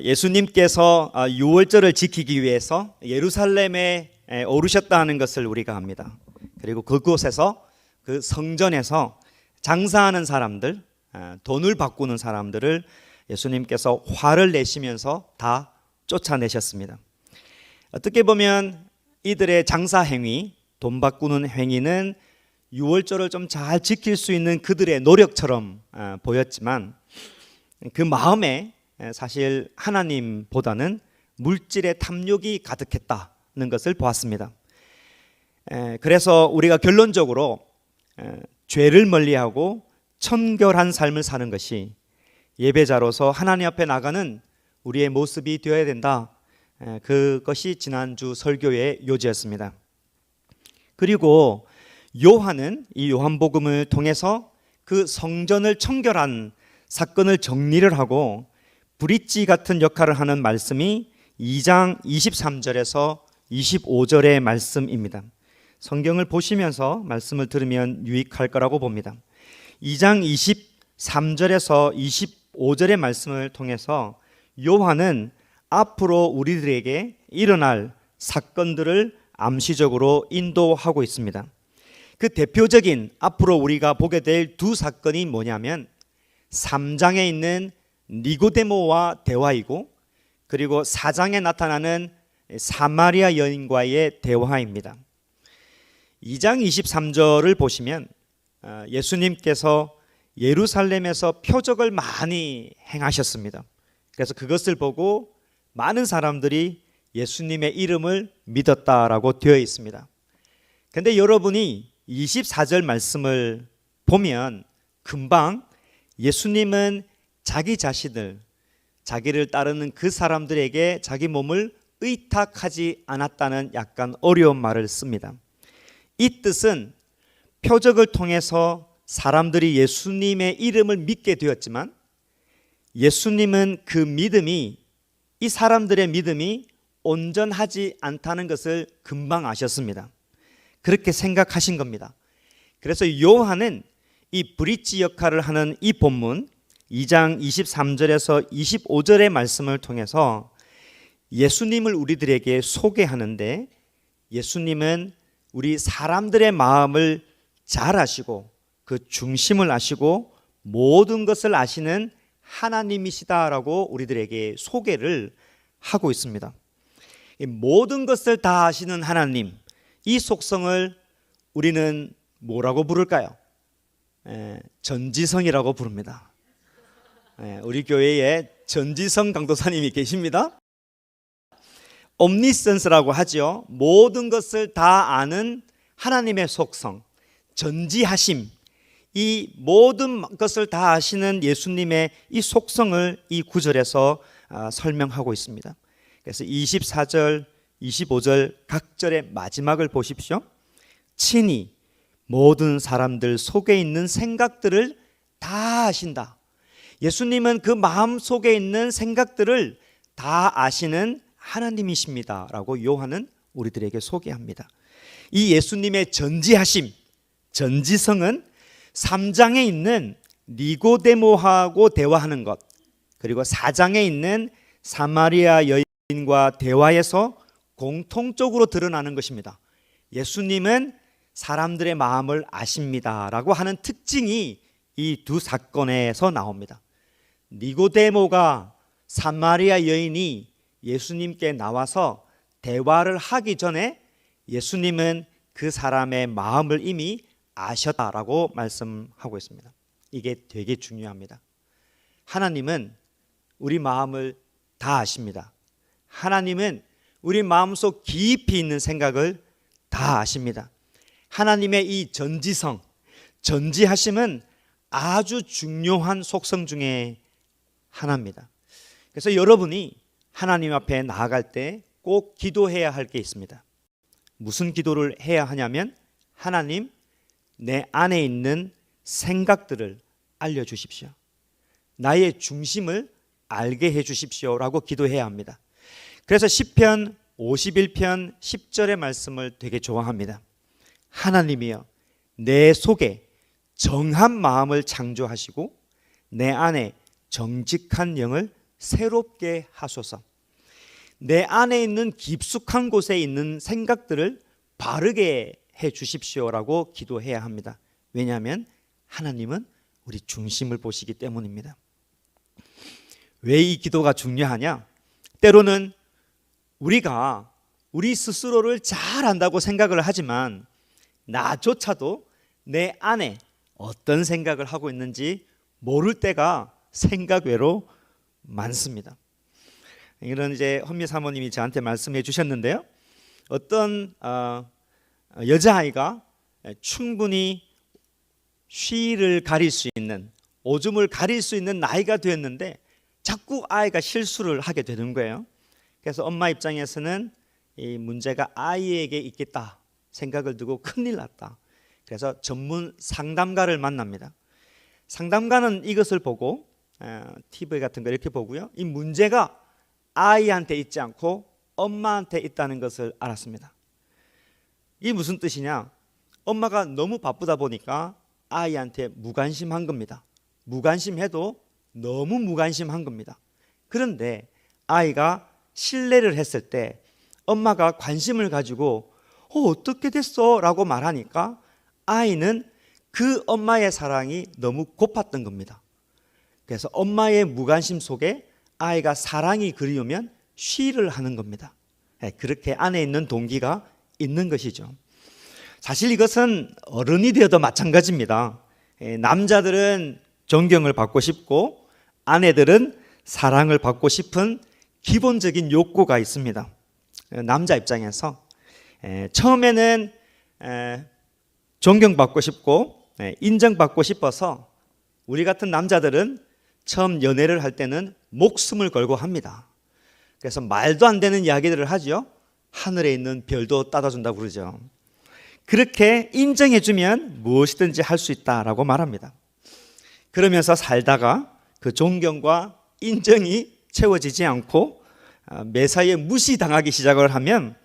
예수님께서 유월절을 지키기 위해서 예루살렘에 오르셨다 하는 것을 우리가 압니다. 그리고 그곳에서 그 성전에서 장사하는 사람들, 돈을 바꾸는 사람들을 예수님께서 화를 내시면서 다 쫓아내셨습니다. 어떻게 보면 이들의 장사 행위, 돈 바꾸는 행위는 유월절을 좀 잘 지킬 수 있는 그들의 노력처럼 보였지만 그 마음에 사실 하나님보다는 물질의 탐욕이 가득했다는 것을 보았습니다. 그래서 우리가 결론적으로 죄를 멀리하고 청결한 삶을 사는 것이 예배자로서 하나님 앞에 나가는 우리의 모습이 되어야 된다. 그것이 지난주 설교의 요지였습니다. 그리고 요한은 이 요한복음을 통해서 그 성전을 청결한 사건을 정리를 하고 브릿지 같은 역할을 하는 말씀이 2장 23절에서 25절의 말씀입니다. 성경을 보시면서 말씀을 들으면 유익할 거라고 봅니다. 2장 23절에서 25절의 말씀을 통해서 요한은 앞으로 우리들에게 일어날 사건들을 암시적으로 인도하고 있습니다. 그 대표적인 앞으로 우리가 보게 될 두 사건이 뭐냐면 3장에 있는 니고데모와 대화이고 그리고 4장에 나타나는 사마리아 여인과의 대화입니다. 2장 23절을 보시면 예수님께서 예루살렘에서 표적을 많이 행하셨습니다. 그래서 그것을 보고 많은 사람들이 예수님의 이름을 믿었다라고 되어 있습니다. 그런데 여러분이 24절 말씀을 보면 금방 예수님은 자기 자신을 자기를 따르는 그 사람들에게 자기 몸을 의탁하지 않았다는 약간 어려운 말을 씁니다. 이 뜻은 표적을 통해서 사람들이 예수님의 이름을 믿게 되었지만 예수님은 그 믿음이 이 사람들의 믿음이 온전하지 않다는 것을 금방 아셨습니다. 그렇게 생각하신 겁니다. 그래서 요한은 이 브릿지 역할을 하는 이 본문 2장 23절에서 25절의 말씀을 통해서 예수님을 우리들에게 소개하는데 예수님은 우리 사람들의 마음을 잘 아시고 그 중심을 아시고 모든 것을 아시는 하나님이시다라고 우리들에게 소개를 하고 있습니다. 모든 것을 다 아시는 하나님, 이 속성을 우리는 뭐라고 부를까요? 전지성이라고 부릅니다. 우리 교회에 전지성 강도사님이 계십니다. 옴니센스라고 하죠. 모든 것을 다 아는 하나님의 속성, 전지하심, 이 모든 것을 다 아시는 예수님의 이 속성을 이 구절에서 설명하고 있습니다. 그래서 24절, 25절 각 절의 마지막을 보십시오. 친히 모든 사람들 속에 있는 생각들을 다 아신다. 예수님은 그 마음 속에 있는 생각들을 다 아시는 하나님이십니다 라고 요한은 우리들에게 소개합니다. 이 예수님의 전지하심, 전지성은 3장에 있는 니고데모하고 대화하는 것, 그리고 4장에 있는 사마리아 여인과 대화에서 공통적으로 드러나는 것입니다. 예수님은 사람들의 마음을 아십니다 라고 하는 특징이 이 두 사건에서 나옵니다. 니고데모가 사마리아 여인이 예수님께 나와서 대화를 하기 전에 예수님은 그 사람의 마음을 이미 아셨다라고 말씀하고 있습니다. 이게 되게 중요합니다. 하나님은 우리 마음을 다 아십니다. 하나님은 우리 마음속 깊이 있는 생각을 다 아십니다. 하나님의 이 전지성, 전지하심은 아주 중요한 속성 중에 하나입니다. 그래서 여러분이 하나님 앞에 나아갈 때 꼭 기도해야 할 게 있습니다. 무슨 기도를 해야 하냐면 하나님, 내 안에 있는 생각들을 알려주십시오. 나의 중심을 알게 해주십시오라고 기도해야 합니다. 그래서 시편 51편 10절의 말씀을 되게 좋아합니다. 하나님이여 내 속에 정한 마음을 창조하시고 내 안에 정직한 영을 새롭게 하소서. 내 안에 있는 깊숙한 곳에 있는 생각들을 바르게 해 주십시오라고 기도해야 합니다. 왜냐하면 하나님은 우리 중심을 보시기 때문입니다. 왜 이 기도가 중요하냐? 때로는 우리가 우리 스스로를 잘 안다고 생각을 하지만 나조차도 내 안에 어떤 생각을 하고 있는지 모를 때가 생각 외로 많습니다. 이런 이제 헌미 사모님이 저한테 말씀해 주셨는데요. 어떤 여자아이가 충분히 쉬를 가릴 수 있는, 오줌을 가릴 수 있는 나이가 되었는데 자꾸 아이가 실수를 하게 되는 거예요. 그래서 엄마 입장에서는 이 문제가 아이에게 있겠다 생각을 두고 큰일 났다. 그래서 전문 상담가를 만납니다. 상담가는 이것을 보고 TV 같은 거 이렇게 보고요, 이 문제가 아이한테 있지 않고 엄마한테 있다는 것을 알았습니다. 이게 무슨 뜻이냐? 엄마가 너무 바쁘다 보니까 아이한테 무관심한 겁니다. 무관심해도 너무 무관심한 겁니다. 그런데 아이가 실례를 했을 때 엄마가 관심을 가지고 어떻게 됐어? 라고 말하니까 아이는 그 엄마의 사랑이 너무 고팠던 겁니다. 그래서 엄마의 무관심 속에 아이가 사랑이 그리우면 쉬를 하는 겁니다. 그렇게 안에 있는 동기가 있는 것이죠. 사실 이것은 어른이 되어도 마찬가지입니다. 남자들은 존경을 받고 싶고 아내들은 사랑을 받고 싶은 기본적인 욕구가 있습니다. 남자 입장에서 처음에는 존경받고 싶고 인정받고 싶어서 우리 같은 남자들은 처음 연애를 할 때는 목숨을 걸고 합니다. 그래서 말도 안 되는 이야기들을 하죠. 하늘에 있는 별도 따다 준다고 그러죠. 그렇게 인정해주면 무엇이든지 할 수 있다라고 말합니다. 그러면서 살다가 그 존경과 인정이 채워지지 않고 매사에 무시당하기 시작을 하면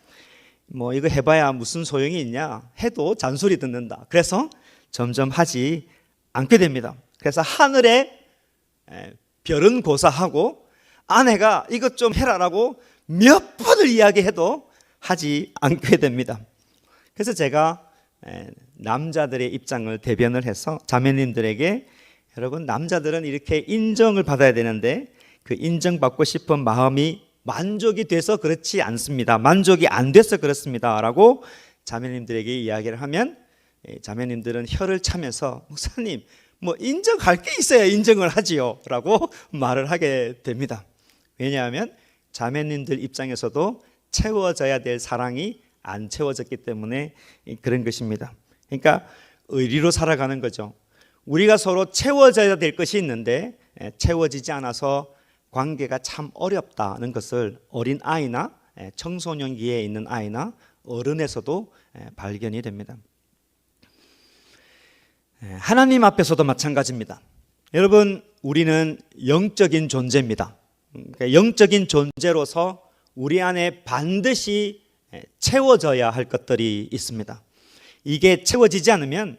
뭐 이거 해봐야 무슨 소용이 있냐, 해도 잔소리 듣는다. 그래서 점점 하지 않게 됩니다. 그래서 하늘에 별은 고사하고 아내가 이것 좀 해라라고 몇 번을 이야기해도 하지 않게 됩니다. 그래서 제가 남자들의 입장을 대변을 해서 자매님들에게, 여러분 남자들은 이렇게 인정을 받아야 되는데 그 인정받고 싶은 마음이 만족이 돼서 그렇지 않습니다. 만족이 안 돼서 그렇습니다 라고 자매님들에게 이야기를 하면 자매님들은 혀를 차면서 목사님 뭐 인정할 게 있어야 인정을 하지요 라고 말을 하게 됩니다. 왜냐하면 자매님들 입장에서도 채워져야 될 사랑이 안 채워졌기 때문에 그런 것입니다. 그러니까 의리로 살아가는 거죠. 우리가 서로 채워져야 될 것이 있는데 채워지지 않아서 관계가 참 어렵다는 것을 어린 아이나 청소년기에 있는 아이나 어른에서도 발견이 됩니다. 하나님 앞에서도 마찬가지입니다. 여러분 우리는 영적인 존재입니다. 영적인 존재로서 우리 안에 반드시 채워져야 할 것들이 있습니다. 이게 채워지지 않으면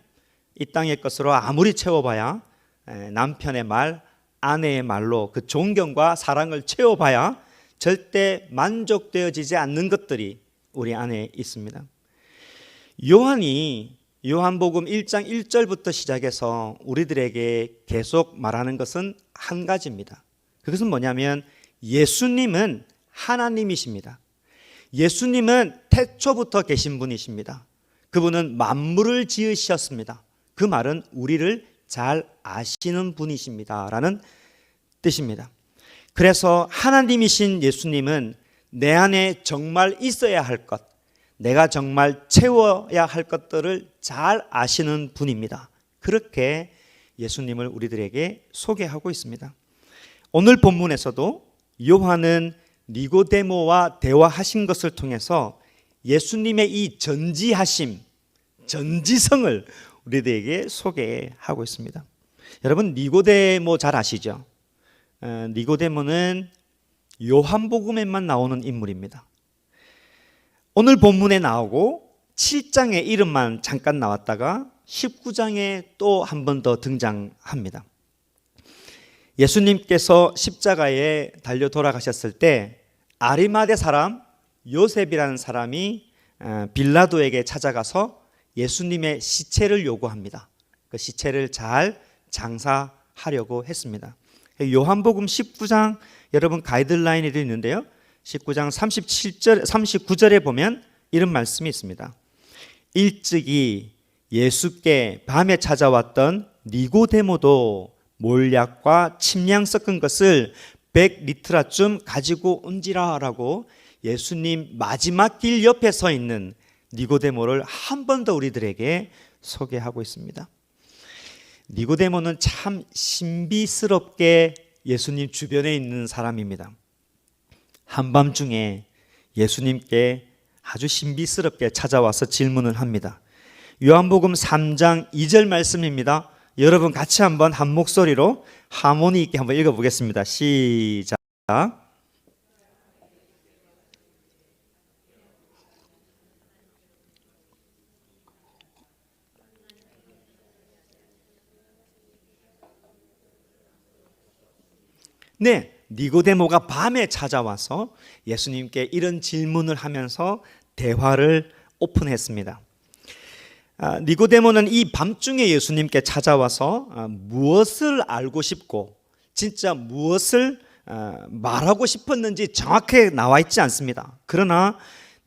이 땅의 것으로 아무리 채워봐야 남편의 말, 아내의 말로 그 존경과 사랑을 채워봐야 절대 만족되어지지 않는 것들이 우리 안에 있습니다. 요한이 요한복음 1장 1절부터 시작해서 우리들에게 계속 말하는 것은 한 가지입니다. 그것은 뭐냐면 예수님은 하나님이십니다. 예수님은 태초부터 계신 분이십니다. 그분은 만물을 지으셨습니다. 그 말은 우리를 잘 아시는 분이십니다 라는 뜻입니다. 그래서 하나님이신 예수님은 내 안에 정말 있어야 할 것, 내가 정말 채워야 할 것들을 잘 아시는 분입니다. 그렇게 예수님을 우리들에게 소개하고 있습니다. 오늘 본문에서도 요한은 니고데모와 대화하신 것을 통해서 예수님의 이 전지하심, 전지성을 우리들에게 소개하고 있습니다. 여러분 니고데모 잘 아시죠? 니고데모는 요한복음에만 나오는 인물입니다. 오늘 본문에 나오고 7장의 이름만 잠깐 나왔다가 19장에 또 한 번 더 등장합니다. 예수님께서 십자가에 달려 돌아가셨을 때 아리마대 사람 요셉이라는 사람이 빌라도에게 찾아가서 예수님의 시체를 요구합니다. 그 시체를 잘 장사하려고 했습니다. 요한복음 19장 여러분 가이드라인이 되어 있는데요. 19장 39절에 보면 이런 말씀이 있습니다. 일찍이 예수께 밤에 찾아왔던 니고데모도 몰약과 침량 섞은 것을 100리트라쯤 가지고 온지라 라고 예수님 마지막 길 옆에 서 있는 니고데모를 한 번 더 우리들에게 소개하고 있습니다. 니고데모는 참 신비스럽게 예수님 주변에 있는 사람입니다. 한밤중에 예수님께 아주 신비스럽게 찾아와서 질문을 합니다. 요한복음 3장 2절 말씀입니다. 여러분 같이 한번 한 목소리로 하모니 있게 한번 읽어보겠습니다. 시작. 네, 니고데모가 밤에 찾아와서 예수님께 이런 질문을 하면서 대화를 오픈했습니다. 니고데모는 이 밤중에 예수님께 찾아와서 무엇을 알고 싶고 진짜 무엇을 말하고 싶었는지 정확하게 나와 있지 않습니다. 그러나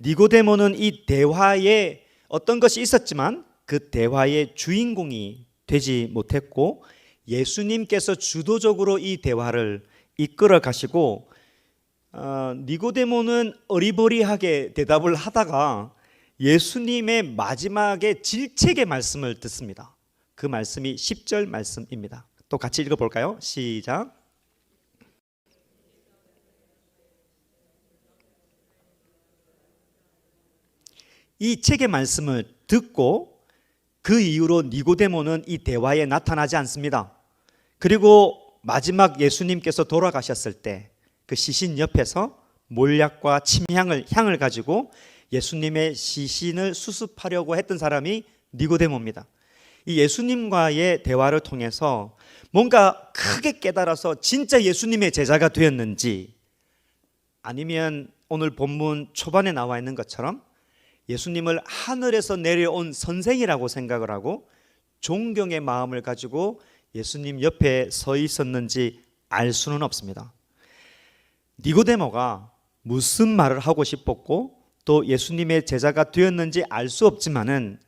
니고데모는 이 대화에 어떤 것이 있었지만 그 대화의 주인공이 되지 못했고 예수님께서 주도적으로 이 대화를 이끌어 가시고 니고데모는 어리버리하게 대답을 하다가 예수님의 마지막에 질책의 말씀을 듣습니다. 그 말씀이 10절 말씀입니다. 또 같이 읽어볼까요? 시작. 이 책의 말씀을 듣고 그 이후로 니고데모는 이 대화에 나타나지 않습니다. 그리고 마지막 예수님께서 돌아가셨을 때 그 시신 옆에서 몰약과 침향을 가지고 예수님의 시신을 수습하려고 했던 사람이 니고데모입니다. 이 예수님과의 대화를 통해서 뭔가 크게 깨달아서 진짜 예수님의 제자가 되었는지 아니면 오늘 본문 초반에 나와 있는 것처럼 예수님을 하늘에서 내려온 선생이라고 생각을 하고 존경의 마음을 가지고 예수님 옆에 서 있었는지 알 수는 없습니다. 니고데모가 무슨 말을 하고 싶었고 또 예수님의 제자가 되었는지 알 수 없지만은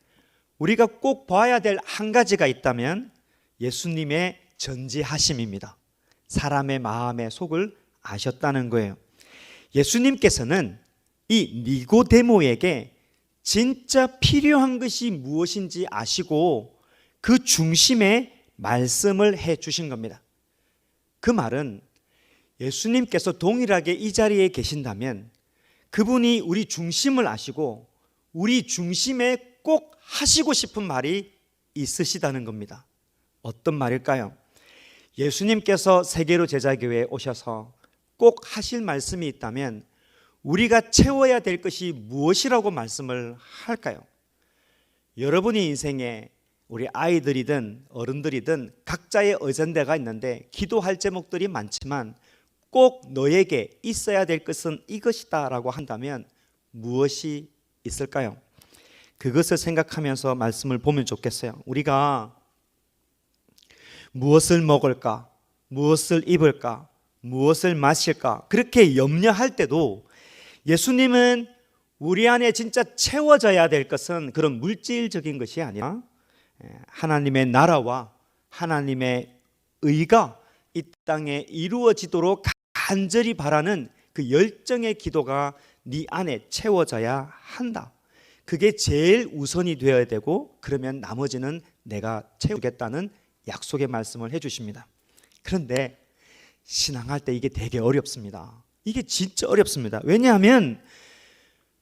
우리가 꼭 봐야 될 한 가지가 있다면 예수님의 전지하심입니다. 사람의 마음의 속을 아셨다는 거예요. 예수님께서는 이 니고데모에게 진짜 필요한 것이 무엇인지 아시고 그 중심에 말씀을 해 주신 겁니다. 그 말은 예수님께서 동일하게 이 자리에 계신다면 그분이 우리 중심을 아시고 우리 중심에 꼭 하시고 싶은 말이 있으시다는 겁니다. 어떤 말일까요? 예수님께서 세계로 제자교회에 오셔서 꼭 하실 말씀이 있다면 우리가 채워야 될 것이 무엇이라고 말씀을 할까요? 여러분의 인생에 우리 아이들이든 어른들이든 각자의 어젠다가 있는데 기도할 제목들이 많지만 꼭 너에게 있어야 될 것은 이것이다 라고 한다면 무엇이 있을까요? 그것을 생각하면서 말씀을 보면 좋겠어요. 우리가 무엇을 먹을까? 무엇을 입을까? 무엇을 마실까? 그렇게 염려할 때도 예수님은 우리 안에 진짜 채워져야 될 것은 그런 물질적인 것이 아니라 하나님의 나라와 하나님의 의가 이 땅에 이루어지도록 간절히 바라는 그 열정의 기도가 네 안에 채워져야 한다. 그게 제일 우선이 되어야 되고 그러면 나머지는 내가 채우겠다는 약속의 말씀을 해주십니다. 그런데 신앙할 때 이게 되게 어렵습니다. 이게 진짜 어렵습니다. 왜냐하면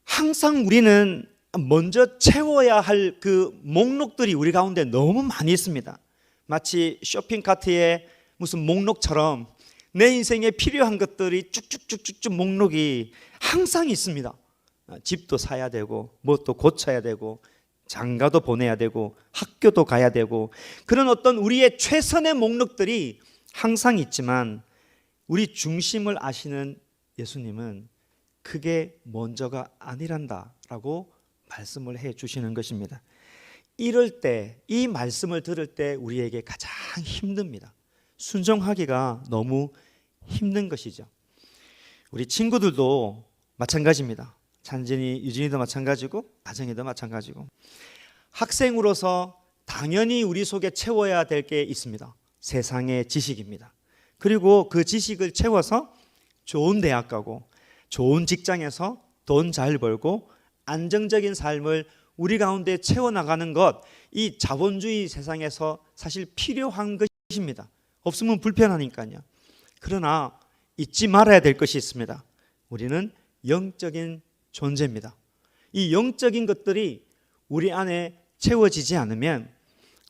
항상 우리는 먼저 채워야 할 그 목록들이 우리 가운데 너무 많이 있습니다. 마치 쇼핑카트에 무슨 목록처럼 내 인생에 필요한 것들이 쭉쭉쭉쭉 목록이 항상 있습니다. 집도 사야 되고 뭣도 고쳐야 되고 장가도 보내야 되고 학교도 가야 되고 그런 어떤 우리의 최선의 목록들이 항상 있지만 우리 중심을 아시는 예수님은 그게 먼저가 아니란다라고 말씀을 해 주시는 것입니다. 이럴 때, 이 말씀을 들을 때 우리에게 가장 힘듭니다. 순종하기가 너무 힘든 것이죠. 우리 친구들도 마찬가지입니다. 찬진이, 유진이도 마찬가지고 아정이도 마찬가지고, 학생으로서 당연히 우리 속에 채워야 될 게 있습니다. 세상의 지식입니다. 그리고 그 지식을 채워서 좋은 대학 가고 좋은 직장에서 돈 잘 벌고 안정적인 삶을 우리 가운데 채워나가는 것, 이 자본주의 세상에서 사실 필요한 것입니다. 없으면 불편하니까요. 그러나 잊지 말아야 될 것이 있습니다. 우리는 영적인 존재입니다. 이 영적인 것들이 우리 안에 채워지지 않으면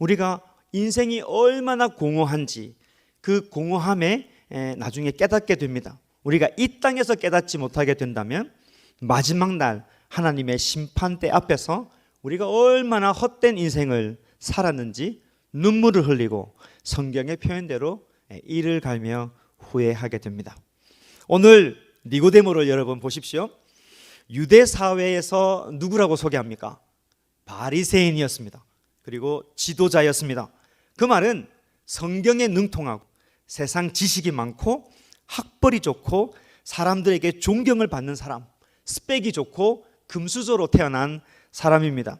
우리가 인생이 얼마나 공허한지 그 공허함에 나중에 깨닫게 됩니다. 우리가 이 땅에서 깨닫지 못하게 된다면 마지막 날 하나님의 심판대 앞에서 우리가 얼마나 헛된 인생을 살았는지 눈물을 흘리고 성경의 표현대로 이를 갈며 후회하게 됩니다. 오늘 니고데모를 여러분 보십시오. 유대 사회에서 누구라고 소개합니까? 바리새인이었습니다. 그리고 지도자였습니다. 그 말은 성경에 능통하고 세상 지식이 많고 학벌이 좋고 사람들에게 존경을 받는 사람, 스펙이 좋고 금수저로 태어난 사람입니다.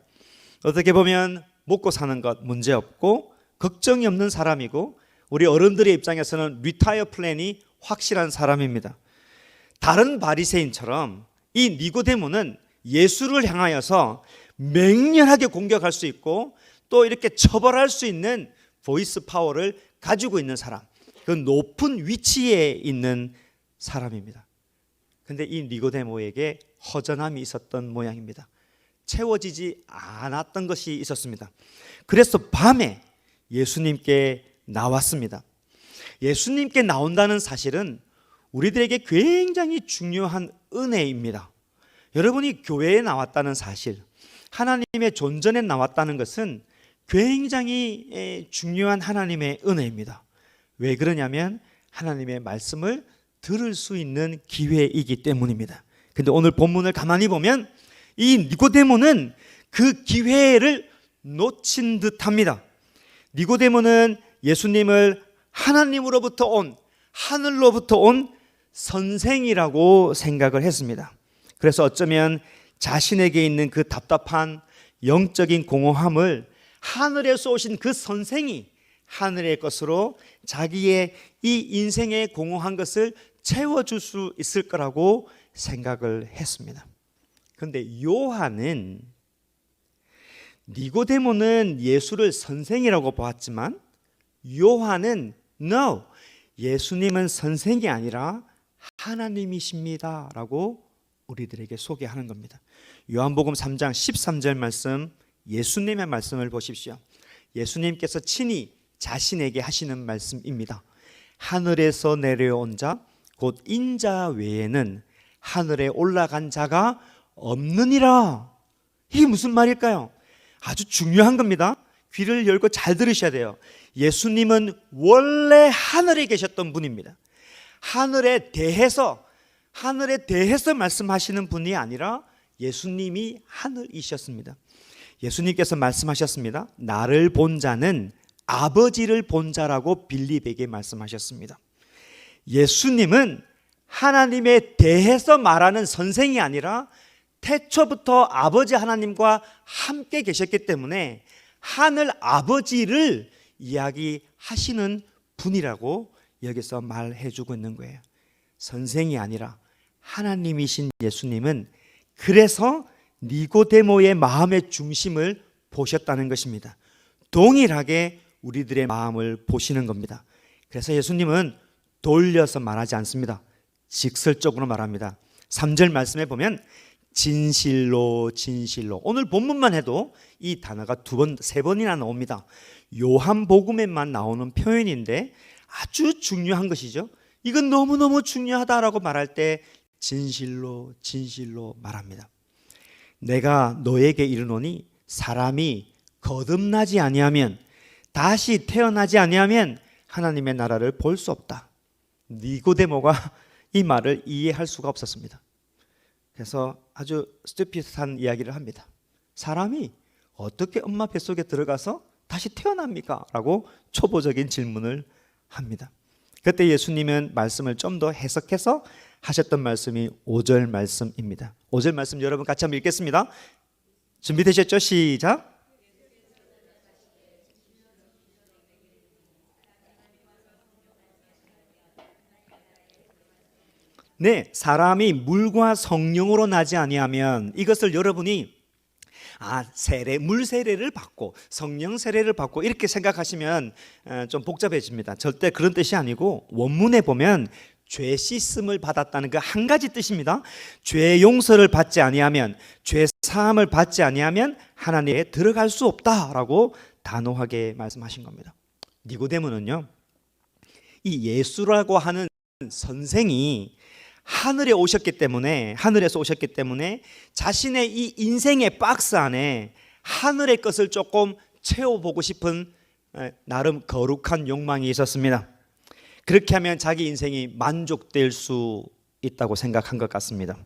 어떻게 보면 먹고 사는 것 문제없고 걱정이 없는 사람이고 우리 어른들의 입장에서는 리타이어 플랜이 확실한 사람입니다. 다른 바리새인처럼 이 니고데모는 예수를 향하여서 맹렬하게 공격할 수 있고 또 이렇게 처벌할 수 있는 보이스 파워를 가지고 있는 사람, 그 높은 위치에 있는 사람입니다. 그런데 이 니고데모에게 허전함이 있었던 모양입니다. 채워지지 않았던 것이 있었습니다. 그래서 밤에 예수님께 나왔습니다. 예수님께 나온다는 사실은 우리들에게 굉장히 중요한 은혜입니다. 여러분이 교회에 나왔다는 사실, 하나님의 존전에 나왔다는 것은 굉장히 중요한 하나님의 은혜입니다. 왜 그러냐면 하나님의 말씀을 들을 수 있는 기회이기 때문입니다. 근데 오늘 본문을 가만히 보면 이 니고데모는 그 기회를 놓친 듯합니다. 니고데모는 예수님을 하나님으로부터 온, 하늘로부터 온 선생이라고 생각을 했습니다. 그래서 어쩌면 자신에게 있는 그 답답한 영적인 공허함을 하늘에서 오신 그 선생이 하늘의 것으로 자기의 이 인생의 공허한 것을 채워줄 수 있을 거라고 생각을 했습니다. 그런데 요한은 니고데모는 예수를 선생이라고 보았지만 요한은 No, 예수님은 선생이 아니라 하나님이십니다 라고 우리들에게 소개하는 겁니다. 요한복음 3장 13절 말씀, 예수님의 말씀을 보십시오. 예수님께서 친히 자신에게 하시는 말씀입니다. 하늘에서 내려온 자, 곧 인자 외에는 하늘에 올라간 자가 없느니라. 이게 무슨 말일까요? 아주 중요한 겁니다. 귀를 열고 잘 들으셔야 돼요. 예수님은 원래 하늘에 계셨던 분입니다. 하늘에 대해서 말씀하시는 분이 아니라 예수님이 하늘이셨습니다. 예수님께서 말씀하셨습니다. 나를 본 자는 아버지를 본 자라고 빌립에게 말씀하셨습니다. 예수님은 하나님에 대해서 말하는 선생이 아니라 태초부터 아버지 하나님과 함께 계셨기 때문에 하늘 아버지를 이야기하시는 분이라고 여기서 말해주고 있는 거예요. 선생이 아니라 하나님이신 예수님은 그래서 니고데모의 마음의 중심을 보셨다는 것입니다. 동일하게 우리들의 마음을 보시는 겁니다. 그래서 예수님은 돌려서 말하지 않습니다. 직설적으로 말합니다. 3절 말씀에 보면 진실로 진실로, 오늘 본문만 해도 이 단어가 2번, 3번이나 나옵니다. 요한복음에만 나오는 표현인데 아주 중요한 것이죠. 이건 너무너무 중요하다라고 말할 때 진실로 진실로 말합니다. 내가 너에게 이르노니 사람이 거듭나지 아니하면, 다시 태어나지 아니하면 하나님의 나라를 볼 수 없다. 니고데모가 이 말을 이해할 수가 없었습니다. 그래서 아주 스튜피드한 이야기를 합니다. 사람이 어떻게 엄마 뱃속에 들어가서 다시 태어납니까? 라고 초보적인 질문을 합니다. 그때 예수님은 말씀을 좀 더 해석해서 하셨던 말씀이 5절 말씀입니다. 5절 말씀 여러분 같이 한번 읽겠습니다. 준비되셨죠? 시작. 네, 사람이 물과 성령으로 나지 아니하면, 이것을 여러분이 물 세례를 받고 성령 세례를 받고 이렇게 생각하시면 좀 복잡해집니다. 절대 그런 뜻이 아니고, 원문에 보면 죄 씻음을 받았다는 그 한 가지 뜻입니다. 죄 용서를 받지 아니하면, 죄 사함을 받지 아니하면 하나님에 들어갈 수 없다라고 단호하게 말씀하신 겁니다. 니고데모는요, 이 예수라고 하는 선생이 하늘에서 오셨기 때문에 자신의 이 인생의 박스 안에 하늘의 것을 조금 채워보고 싶은 나름 거룩한 욕망이 있었습니다. 그렇게 하면 자기 인생이 만족될 수 있다고 생각한 것 같습니다.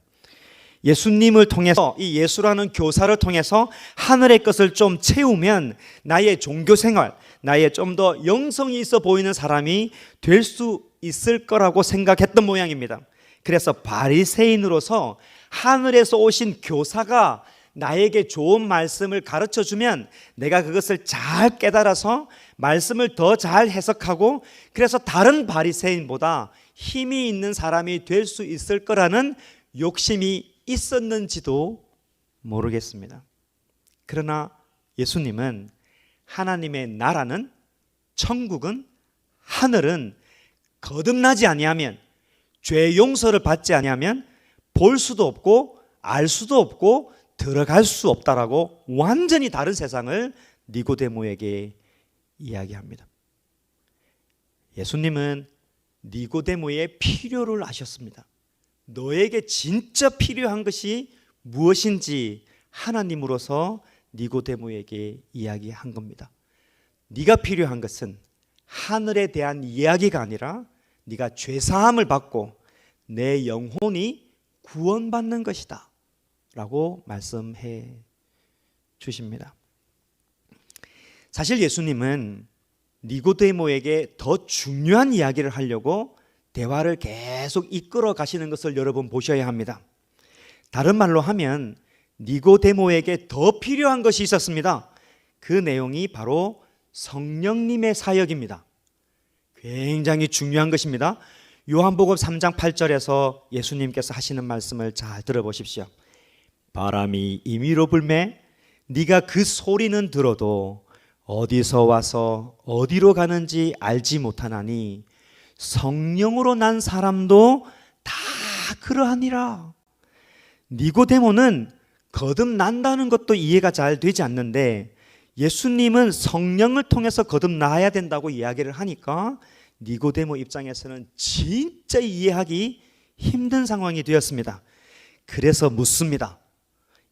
예수님을 통해서, 이 예수라는 교사를 통해서 하늘의 것을 좀 채우면 나의 종교생활, 나의 좀 더 영성이 있어 보이는 사람이 될 수 있을 거라고 생각했던 모양입니다. 그래서 바리새인으로서 하늘에서 오신 교사가 나에게 좋은 말씀을 가르쳐주면 내가 그것을 잘 깨달아서 말씀을 더 잘 해석하고, 그래서 다른 바리새인보다 힘이 있는 사람이 될 수 있을 거라는 욕심이 있었는지도 모르겠습니다. 그러나 예수님은 하나님의 나라는, 천국은, 하늘은 거듭나지 아니하면, 죄 용서를 받지 아니하면 볼 수도 없고 알 수도 없고 들어갈 수 없다라고 완전히 다른 세상을 니고데모에게 이야기합니다. 예수님은 니고데모의 필요를 아셨습니다. 너에게 진짜 필요한 것이 무엇인지 하나님으로서 니고데모에게 이야기한 겁니다. 네가 필요한 것은 하늘에 대한 이야기가 아니라 네가 죄사함을 받고 내 영혼이 구원받는 것이다 라고 말씀해 주십니다. 사실 예수님은 니고데모에게 더 중요한 이야기를 하려고 대화를 계속 이끌어 가시는 것을 여러분 보셔야 합니다. 다른 말로 하면 니고데모에게 더 필요한 것이 있었습니다. 그 내용이 바로 성령님의 사역입니다. 굉장히 중요한 것입니다. 요한복음 3장 8절에서 예수님께서 하시는 말씀을 잘 들어보십시오. 바람이 임의로 불매 네가 그 소리는 들어도 어디서 와서 어디로 가는지 알지 못하나니 성령으로 난 사람도 다 그러하니라. 니고데모는 거듭난다는 것도 이해가 잘 되지 않는데 예수님은 성령을 통해서 거듭나야 된다고 이야기를 하니까 니고데모 입장에서는 진짜 이해하기 힘든 상황이 되었습니다. 그래서 묻습니다.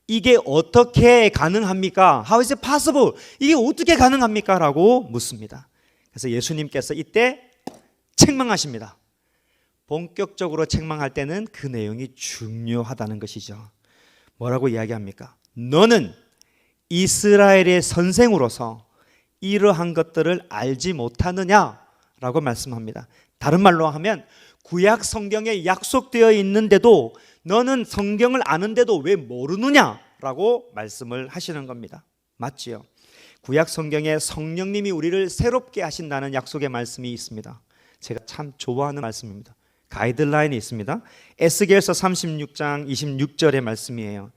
이게 어떻게 가능합니까? How is it possible? 이게 어떻게 가능합니까? 라고 묻습니다. 그래서 예수님께서 이때 책망하십니다. 본격적으로 책망할 때는 그 내용이 중요하다는 것이죠. 뭐라고 이야기합니까? 너는 이스라엘의 선생으로서 이러한 것들을 알지 못하느냐? 라고 말씀합니다. 다른 말로 하면 구약 성경에 약속되어 있는데도 너는 성경을 아는데도 왜 모르느냐? 라고 말씀을 하시는 겁니다. 맞지요? 구약 성경에 성령님이 우리를 새롭게 하신다는 약속의 말씀이 있습니다. 제가 참 좋아하는 말씀입니다. 가이드라인이 있습니다. 에스겔서 36장 26절의 말씀이에요.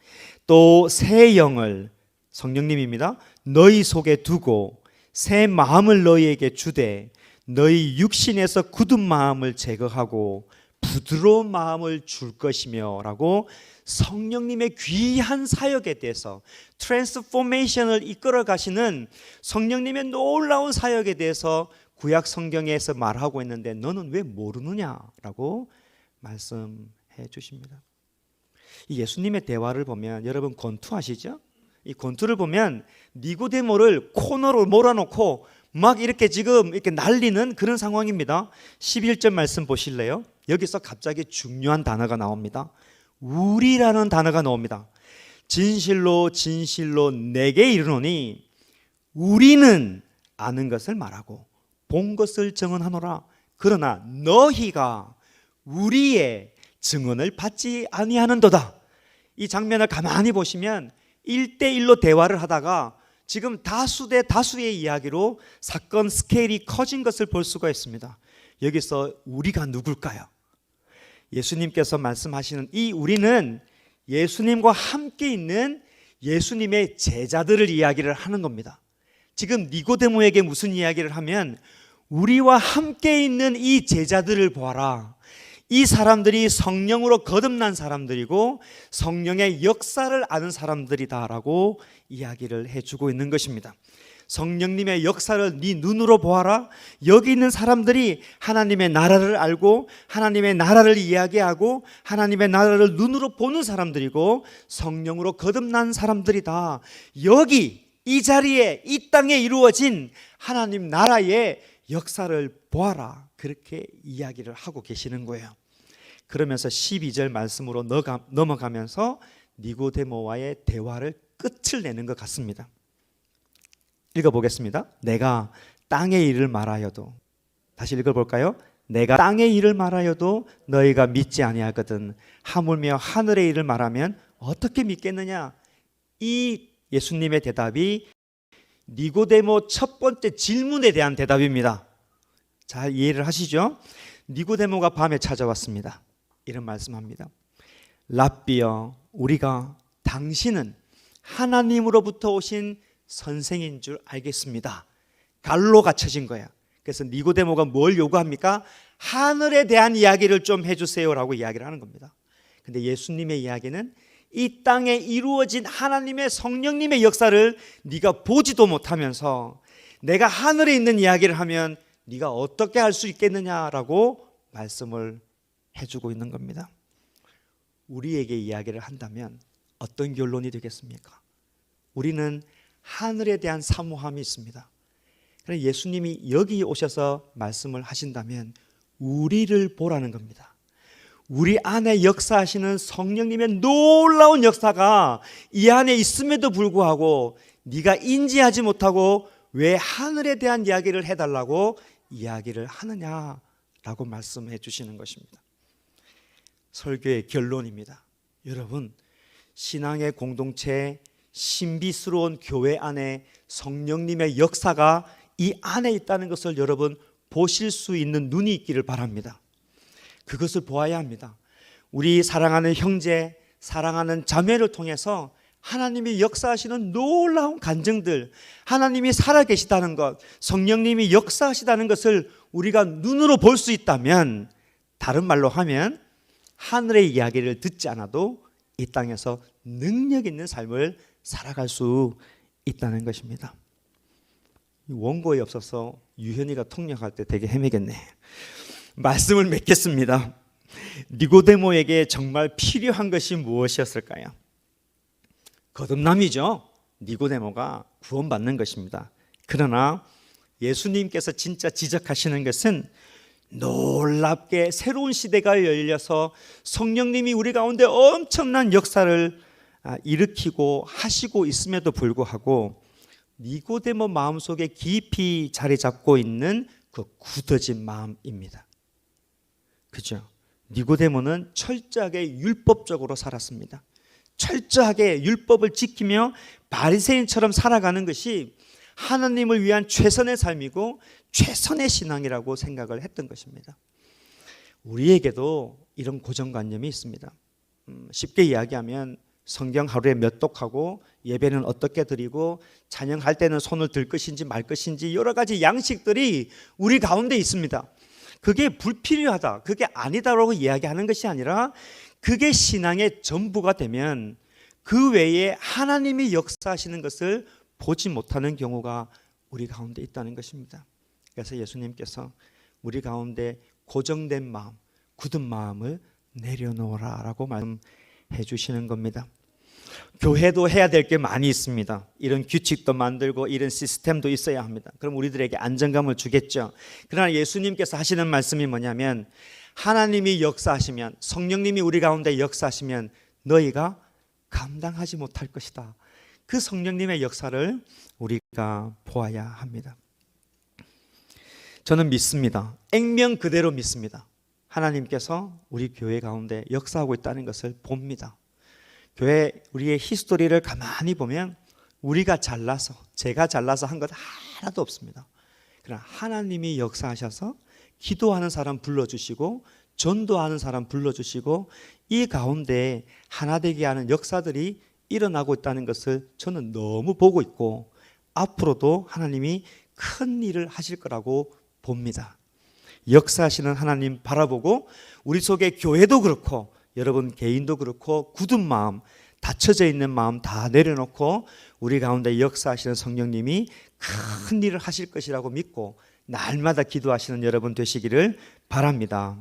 또 새 영을, 성령님입니다, 너희 속에 두고 새 마음을 너희에게 주되 너희 육신에서 굳은 마음을 제거하고 부드러운 마음을 줄 것이며 라고 성령님의 귀한 사역에 대해서, 트랜스포메이션을 이끌어 가시는 성령님의 놀라운 사역에 대해서 구약 성경에서 말하고 있는데 너는 왜 모르느냐라고 말씀해 주십니다. 이 예수님의 대화를 보면 여러분 권투 아시죠? 이 권투를 보면 니고데모를 코너로 몰아놓고 막 이렇게 지금 이렇게 날리는 그런 상황입니다. 11절 말씀 보실래요? 여기서 갑자기 중요한 단어가 나옵니다. 우리라는 단어가 나옵니다. 진실로 진실로 내게 이르노니 우리는 아는 것을 말하고 본 것을 증언하노라. 그러나 너희가 우리의 증언을 받지 아니하는도다. 이 장면을 가만히 보시면 1대1로 대화를 하다가 지금 다수 대 다수의 이야기로 사건 스케일이 커진 것을 볼 수가 있습니다. 여기서 우리가 누굴까요? 예수님께서 말씀하시는 이 우리는 예수님과 함께 있는 예수님의 제자들을 이야기를 하는 겁니다. 지금 니고데모에게 무슨 이야기를 하면 우리와 함께 있는 이 제자들을 보아라. 이 사람들이 성령으로 거듭난 사람들이고 성령의 역사를 아는 사람들이다라고 이야기를 해주고 있는 것입니다. 성령님의 역사를 네 눈으로 보아라. 여기 있는 사람들이 하나님의 나라를 알고 하나님의 나라를 이야기하고 하나님의 나라를 눈으로 보는 사람들이고 성령으로 거듭난 사람들이다. 여기 이 자리에 이 땅에 이루어진 하나님 나라의 역사를 보아라. 그렇게 이야기를 하고 계시는 거예요. 그러면서 12절 말씀으로 넘어가면서 니고데모와의 대화를 끝을 내는 것 같습니다. 읽어보겠습니다. 내가 땅의 일을 말하여도, 다시 읽어볼까요? 내가 땅의 일을 말하여도 너희가 믿지 아니하거든 하물며 하늘의 일을 말하면 어떻게 믿겠느냐? 이 예수님의 대답이 니고데모 첫 번째 질문에 대한 대답입니다. 잘 이해를 하시죠? 니고데모가 밤에 찾아왔습니다. 이런 말씀합니다. 랍비여, 우리가 당신은 하나님으로부터 오신 선생인 줄 알겠습니다. 갈로 갇혀진 거야. 그래서 니고데모가 뭘 요구합니까? 하늘에 대한 이야기를 좀 해주세요라고 이야기를 하는 겁니다. 근데 예수님의 이야기는 이 땅에 이루어진 하나님의 성령님의 역사를 네가 보지도 못하면서 내가 하늘에 있는 이야기를 하면 네가 어떻게 할 수 있겠느냐라고 말씀을 해주고 있는 겁니다. 우리에게 이야기를 한다면 어떤 결론이 되겠습니까? 우리는 하늘에 대한 사모함이 있습니다. 그래서 예수님이 여기 오셔서 말씀을 하신다면 우리를 보라는 겁니다. 우리 안에 역사하시는 성령님의 놀라운 역사가 이 안에 있음에도 불구하고 네가 인지하지 못하고 왜 하늘에 대한 이야기를 해달라고 이야기를 하느냐라고 말씀해 주시는 것입니다. 설교의 결론입니다. 여러분, 신앙의 공동체, 신비스러운 교회 안에 성령님의 역사가 이 안에 있다는 것을 여러분 보실 수 있는 눈이 있기를 바랍니다. 그것을 보아야 합니다. 우리 사랑하는 형제, 사랑하는 자매를 통해서 하나님이 역사하시는 놀라운 간증들, 하나님이 살아계시다는 것, 성령님이 역사하시다는 것을 우리가 눈으로 볼 수 있다면, 다른 말로 하면 하늘의 이야기를 듣지 않아도 이 땅에서 능력 있는 삶을 살아갈 수 있다는 것입니다. 원고에 없어서 유현이가 통역할 때 되게 헤매겠네. 말씀을 맺겠습니다. 니고데모에게 정말 필요한 것이 무엇이었을까요? 거듭남이죠. 니고데모가 구원받는 것입니다. 그러나 예수님께서 진짜 지적하시는 것은 놀랍게 새로운 시대가 열려서 성령님이 우리 가운데 엄청난 역사를 일으키고 하시고 있음에도 불구하고 니고데모 마음속에 깊이 자리 잡고 있는 그 굳어진 마음입니다. 그죠? 니고데모는 철저하게 율법적으로 살았습니다. 철저하게 율법을 지키며 바리새인처럼 살아가는 것이 하나님을 위한 최선의 삶이고 최선의 신앙이라고 생각을 했던 것입니다. 우리에게도 이런 고정관념이 있습니다. 쉽게 이야기하면 성경 하루에 몇 독하고 예배는 어떻게 드리고 찬양할 때는 손을 들 것인지 말 것인지 여러 가지 양식들이 우리 가운데 있습니다. 그게 불필요하다, 그게 아니다라고 이야기하는 것이 아니라 그게 신앙의 전부가 되면 그 외에 하나님이 역사하시는 것을 보지 못하는 경우가 우리 가운데 있다는 것입니다. 그래서 예수님께서 우리 가운데 고정된 마음, 굳은 마음을 내려놓으라라고 말씀해 주시는 겁니다. 교회도 해야 될 게 많이 있습니다. 이런 규칙도 만들고 이런 시스템도 있어야 합니다. 그럼 우리들에게 안정감을 주겠죠. 그러나 예수님께서 하시는 말씀이 뭐냐면 하나님이 역사하시면, 성령님이 우리 가운데 역사하시면 너희가 감당하지 못할 것이다. 그 성령님의 역사를 우리가 보아야 합니다. 저는 믿습니다. 액면 그대로 믿습니다. 하나님께서 우리 교회 가운데 역사하고 있다는 것을 봅니다. 교회 우리의 히스토리를 가만히 보면 우리가 잘나서, 제가 잘나서 한 것 하나도 없습니다. 그러나 하나님이 역사하셔서 기도하는 사람 불러주시고 전도하는 사람 불러주시고 이 가운데 하나 되게 하는 역사들이 일어나고 있다는 것을 저는 너무 보고 있고 앞으로도 하나님이 큰 일을 하실 거라고 봅니다. 역사하시는 하나님 바라보고 우리 속에 교회도 그렇고 여러분 개인도 그렇고 굳은 마음, 닫혀져 있는 마음 다 내려놓고 우리 가운데 역사하시는 성령님이 큰 일을 하실 것이라고 믿고 날마다 기도하시는 여러분 되시기를 바랍니다.